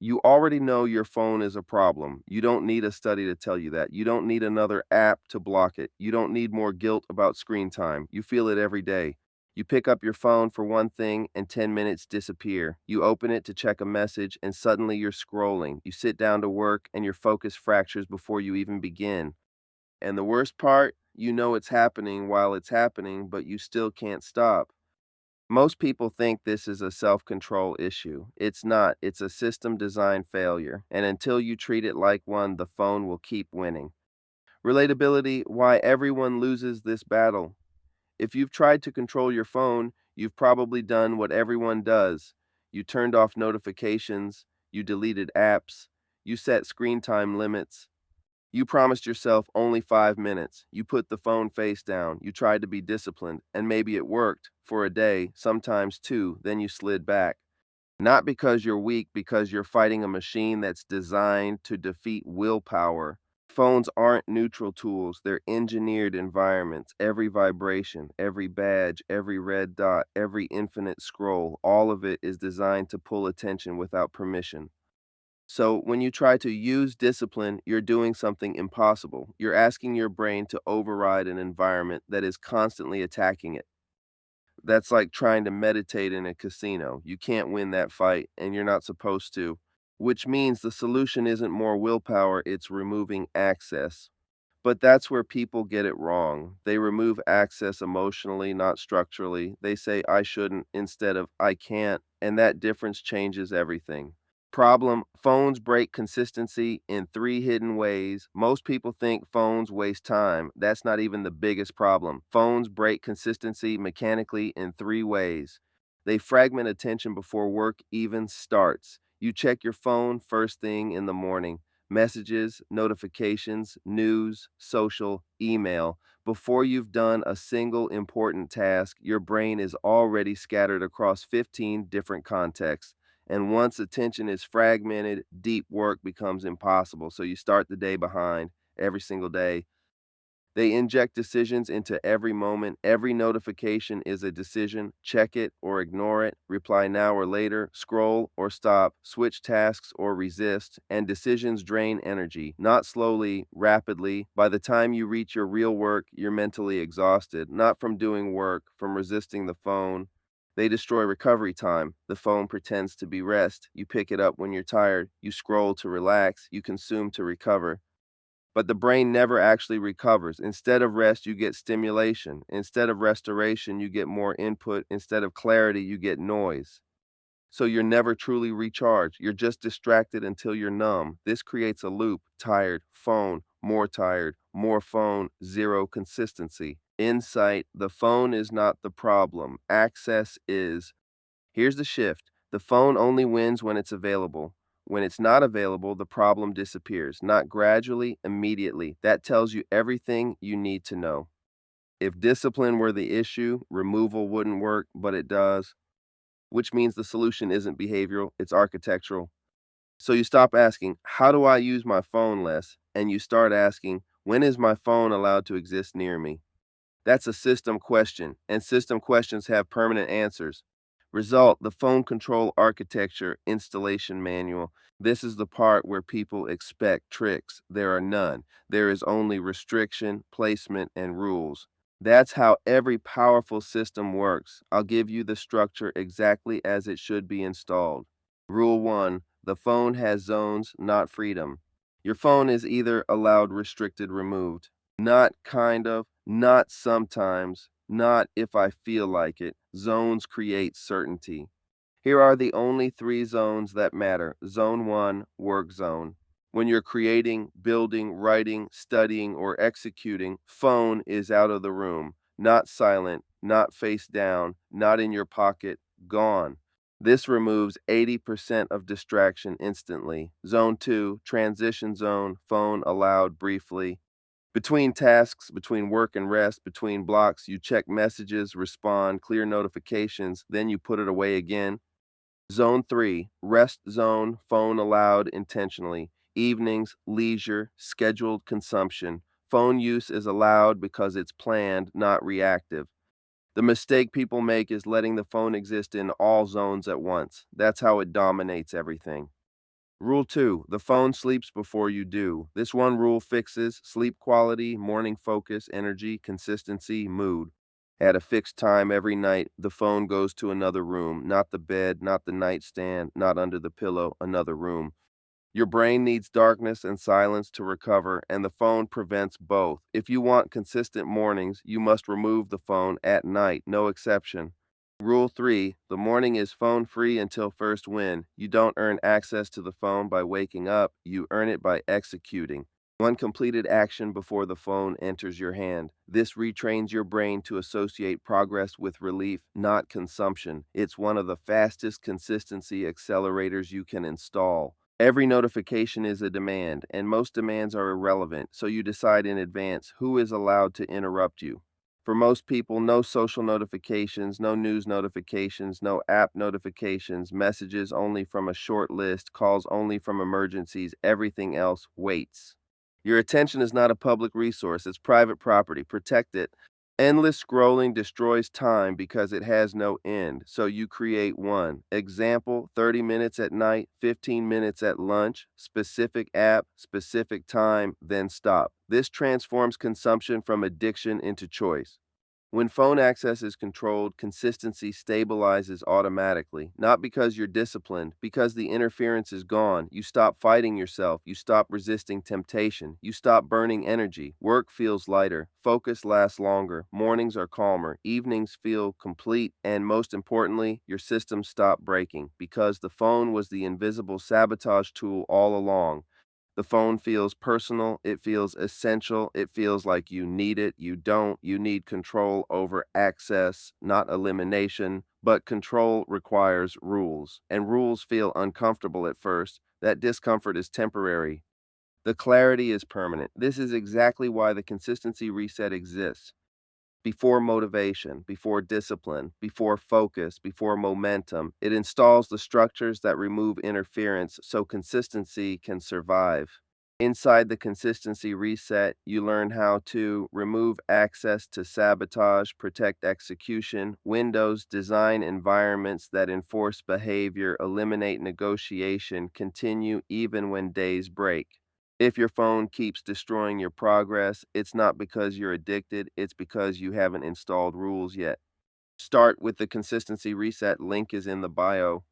You already know your phone is a problem. You don't need a study to tell you that. You don't need another app to block it. You don't need more guilt about screen time. You feel it every day. You pick up your phone for one thing and 10 minutes disappear. You open it to check a message and suddenly you're scrolling. You sit down to work and your focus fractures before you even begin. And the worst part, you know it's happening while it's happening, but you still can't stop. Most people think this is a self control issue. It's not, it's a system design failure. And until you treat it like one, the phone will keep winning. Relatability, why everyone loses this battle. If you've tried to control your phone, you've probably done what everyone does. You turned off notifications, you deleted apps, you set screen time limits, you promised yourself only 5 minutes. You put the phone face down. You tried to be disciplined, and maybe it worked for a day, sometimes two, then you slid back. Not because you're weak, because you're fighting a machine that's designed to defeat willpower. Phones aren't neutral tools, they're engineered environments. Every vibration, every badge, every red dot, every infinite scroll, all of it is designed to pull attention without permission. So, when you try to use discipline, you're doing something impossible. You're asking your brain to override an environment that is constantly attacking it. That's like trying to meditate in a casino. You can't win that fight, and you're not supposed to, which means the solution isn't more willpower, it's removing access. But that's where people get it wrong. They remove access emotionally, not structurally. They say, I shouldn't instead of I can't, and that difference changes everything. Problem, phones break consistency in three hidden ways. Most people think phones waste time. That's not even the biggest problem. Phones break consistency mechanically in three ways. They fragment attention before work even starts. You check your phone first thing in the morning, messages, notifications, news, social, email. Before you've done a single important task, your brain is already scattered across 15 different contexts. And once attention is fragmented, deep work becomes impossible. So you start the day behind every single day. They inject decisions into every moment. Every notification is a decision. Check it or ignore it. Reply now or later. Scroll or stop. Switch tasks or resist. And decisions drain energy, not slowly, rapidly. By the time you reach your real work, you're mentally exhausted, not from doing work, from resisting the phone. They destroy recovery time. The phone pretends to be rest. You pick it up when you're tired. You scroll to relax. You consume to recover. But the brain never actually recovers. Instead of rest, you get stimulation. Instead of restoration, you get more input. Instead of clarity, you get noise. So you're never truly recharged. You're just distracted until you're numb. This creates a loop: tired, tired, more phone, zero consistency. Insight: the phone is not the problem, access is. Here's the shift: the phone only wins when it's available. When it's not available, the problem disappears, not gradually, immediately. That tells you everything you need to know. If discipline were the issue, removal wouldn't work, but it does, which means the solution isn't behavioral, it's architectural. So you stop asking, how do I use my phone less? And you start asking, when is my phone allowed to exist near me? That's a system question, and system questions have permanent answers. Result: the phone control architecture installation manual. This is the part where people expect tricks. There are none. There is only restriction, placement, and rules. That's how every powerful system works. I'll give you the structure exactly as it should be installed. Rule 1: the phone has zones, not freedom. Your phone is either allowed, restricted, removed. Not kind of, not sometimes, not if I feel like it. Zones create certainty. Here are the only three zones that matter. Zone 1, work zone. When you're creating, building, writing, studying, or executing, phone is out of the room. Not silent, not face down, not in your pocket, gone. This removes 80% of distraction instantly. Zone 2, transition zone, phone allowed briefly. Between tasks, between work and rest, between blocks, you check messages, respond, clear notifications, then you put it away again. Zone 3, rest zone, phone allowed intentionally. Evenings, leisure, scheduled consumption. Phone use is allowed because it's planned, not reactive. The mistake people make is letting the phone exist in all zones at once. That's how it dominates everything. Rule 2: the phone sleeps before you do. This one rule fixes sleep quality, morning focus, energy, consistency, mood. At a fixed time every night, the phone goes to another room, not the bed, not the nightstand, not under the pillow, another room. Your brain needs darkness and silence to recover, and the phone prevents both. If you want consistent mornings, you must remove the phone at night, no exception. Rule 3: the morning is phone free until first win. You don't earn access to the phone by waking up, you earn it by executing. One completed action before the phone enters your hand. This retrains your brain to associate progress with relief, not consumption. It's one of the fastest consistency accelerators you can install. Every notification is a demand, and most demands are irrelevant, so you decide in advance who is allowed to interrupt you. For most people, no social notifications, no news notifications, no app notifications, messages only from a short list, calls only from emergencies, everything else waits. Your attention is not a public resource, it's private property. Protect it. Endless scrolling destroys time because it has no end, so you create one. Example: 30 minutes at night, 15 minutes at lunch, specific app, specific time, then stop. This transforms consumption from addiction into choice. When phone access is controlled, consistency stabilizes automatically, not because you're disciplined, because the interference is gone. You stop fighting yourself, you stop resisting temptation, you stop burning energy. Work feels lighter, focus lasts longer, mornings are calmer, evenings feel complete, and most importantly, your systems stop breaking because the phone was the invisible sabotage tool all along. The phone feels personal, it feels essential, it feels like you need it, you don't, you need control over access, not elimination, but control requires rules, and rules feel uncomfortable at first. That discomfort is temporary. The clarity is permanent. This is exactly why the consistency reset exists. Before motivation, before discipline, before focus, before momentum, it installs the structures that remove interference so consistency can survive. Inside the consistency reset, you learn how to remove access to sabotage, protect execution, windows, design environments that enforce behavior, eliminate negotiation, continue even when days break. If your phone keeps destroying your progress, it's not because you're addicted, it's because you haven't installed rules yet. Start with the consistency reset. Link is in the bio.